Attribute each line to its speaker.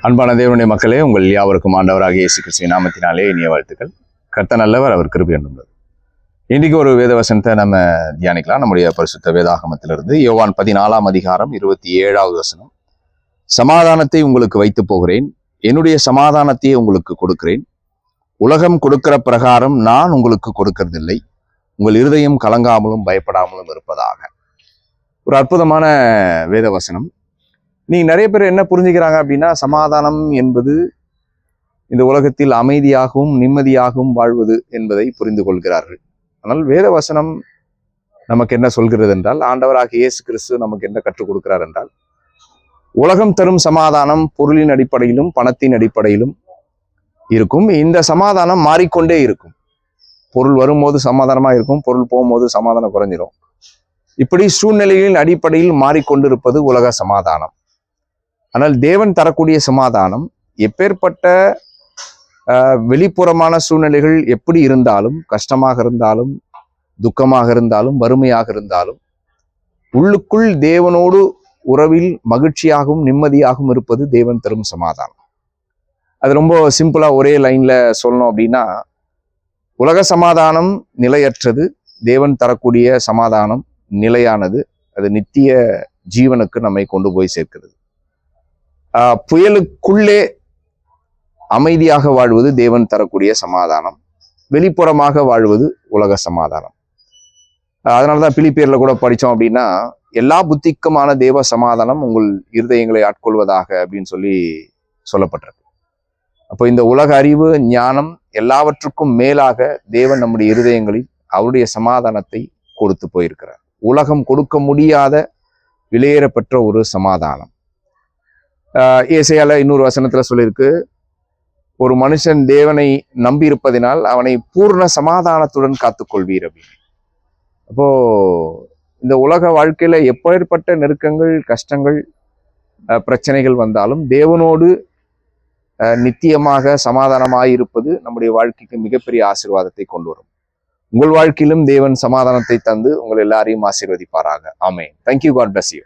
Speaker 1: அன்பான தேவனுடைய மக்களே, உங்கள் யாவருக்கும் ஆண்டவராக இயேசு கிறிஸ்துவின் நாமத்தினாலே இனிய வாழ்த்துக்கள். கர்த்தர் நல்லவர், அவர் கிருபை என்றுள்ளது. இன்றைக்கு ஒரு வேத வசனத்தை நம்ம தியானிக்கலாம். நம்முடைய பரிசுத்த வேதாகமத்திலிருந்து யோவான் 14 அதிகாரம் 27வது வசனம். சமாதானத்தை உங்களுக்கு வைத்து போகிறேன், என்னுடைய சமாதானத்தையே உங்களுக்கு கொடுக்கிறேன். உலகம் கொடுக்கிற பிரகாரம் நான் உங்களுக்கு கொடுக்கறதில்லை. உங்கள் இருதயம் கலங்காமலும் பயப்படாமலும் இருப்பதாக. ஒரு அற்புதமான வேத வசனம். நீங்க நிறைய பேர் என்ன புரிஞ்சுக்கிறாங்க அப்படின்னா, சமாதானம் என்பது இந்த உலகத்தில் அமைதியாகவும் நிம்மதியாகவும் வாழ்வது என்பதை புரிந்து கொள்கிறார்கள். ஆனால் வேத வசனம் நமக்கு என்ன சொல்கிறது என்றால், ஆண்டவராக இயேசு கிறிஸ்து நமக்கு என்ன கற்றுக் கொடுக்கிறார் என்றால், உலகம் தரும் சமாதானம் பொருளின் அடிப்படையிலும் பணத்தின் அடிப்படையிலும் இருக்கும். இந்த சமாதானம் மாறிக்கொண்டே இருக்கும். பொருள் வரும்போது சமாதானமா இருக்கும், பொருள் போகும்போது சமாதானம் குறைஞ்சிடும். இப்படி சூழ்நிலைகளின் அடிப்படையில் மாறிக்கொண்டிருப்பது உலக சமாதானம். ஆனால் தேவன் தரக்கூடிய சமாதானம் எப்பேற்பட்ட வெளிப்புறமான சூழ்நிலைகள் எப்படி இருந்தாலும், கஷ்டமாக இருந்தாலும், துக்கமாக இருந்தாலும், வறுமையாக இருந்தாலும், உள்ளுக்குள் தேவனோடு உறவில் மகிழ்ச்சியாகவும் நிம்மதியாகவும் இருப்பது தேவன் தரும் சமாதானம். அது ரொம்ப சிம்பிளா ஒரே லைன்ல சொல்லணும் அப்படின்னா, உலக சமாதானம் நிலையற்றது, தேவன் தரக்கூடிய சமாதானம் நிலையானது. அது நித்திய ஜீவனுக்கு நம்மை கொண்டு போய் சேர்க்கிறது. புயலுக்குள்ளே அமைதியாக வாழ்வது தேவன் தரக்கூடிய சமாதானம், வெளிப்புறமாக வாழ்வது உலக சமாதானம். அதனாலதான் பிலிப்பியர்ல கூட படித்தோம் அப்படின்னா, எல்லா புத்திக்குமான தேவ சமாதானம் உங்கள் இருதயங்களை ஆட்கொள்வதாக அப்படின்னு சொல்லப்பட்டிருக்கு. அப்போ இந்த உலக அறிவு ஞானம் எல்லாவற்றுக்கும் மேலாக தேவன் நம்முடைய இருதயங்களில் அவருடைய சமாதானத்தை கொடுத்து போயிருக்கிறார். உலகம் கொடுக்க முடியாத விலையேறப்பெற்ற ஒரு சமாதானம். ஏசாயால இன்னொரு வசனத்துல சொல்லியிருக்கு, ஒரு மனுஷன் தேவனை நம்பி இருப்பதினால் அவனை பூர்ண சமாதானத்துடன் காத்துக்கொள்வீர் அப்படின்னு. அப்போ இந்த உலக வாழ்க்கையில எப்பேற்பட்ட நெருக்கங்கள், கஷ்டங்கள், பிரச்சனைகள் வந்தாலும் தேவனோடு நித்தியமாக சமாதானமாயிருப்பது நம்முடைய வாழ்க்கைக்கு மிகப்பெரிய ஆசீர்வாதத்தை கொண்டு வரும். உங்கள் வாழ்க்கையிலும் தேவன் சமாதானத்தை தந்து உங்கள் எல்லாரையும் ஆசீர்வதிப்பாராக. ஆமென். Thank you. God bless you.